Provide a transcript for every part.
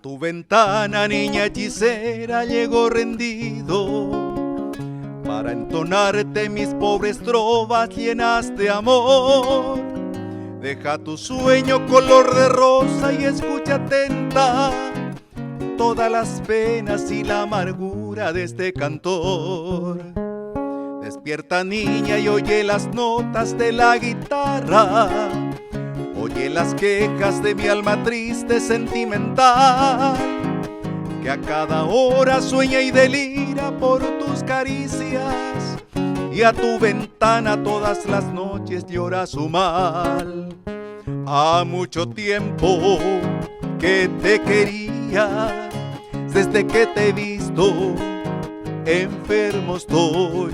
tu ventana, niña hechicera, llego rendido para entonarte mis pobres trovas llenas de amor. Deja tu sueño color de rosa y escucha atenta todas las penas y la amargura de este cantor. Despierta, niña, y oye las notas de la guitarra, oye las quejas de mi alma triste sentimental, que a cada hora sueña y delira por tus caricias, y a tu ventana todas las noches llora su mal. Ha mucho tiempo que te quería, desde que te he visto enfermo estoy.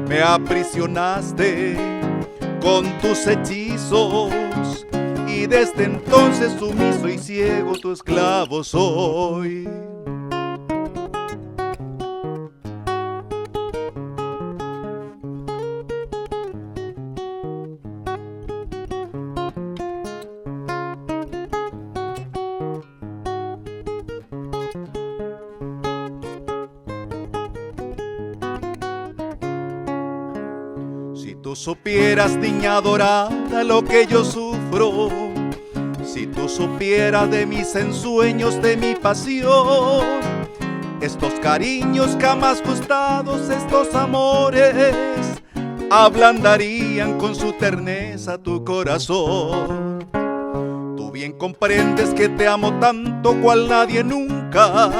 Me aprisionaste con tus hechizos, y desde entonces sumiso y ciego tu esclavo soy. Si tú supieras, niña dorada, lo que yo sufro, si tú supieras de mis ensueños, de mi pasión, estos cariños jamás gustados, estos amores ablandarían con su terneza tu corazón. Tú bien comprendes que te amo tanto cual nadie nunca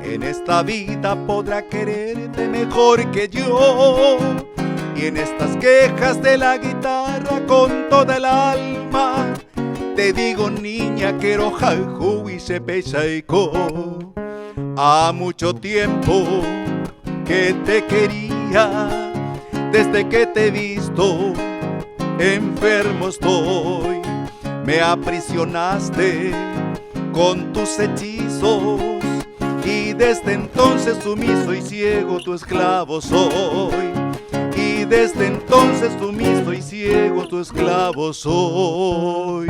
en esta vida podrá quererte mejor que yo. Y en estas quejas de la guitarra con toda el alma te digo, niña, quiero jaljú y se pesaico. Ha mucho tiempo que te quería, desde que te he visto enfermo estoy. Me aprisionaste con tus hechizos, y desde entonces sumiso y ciego tu esclavo soy. Y desde entonces sumiso y ciego tu esclavo soy.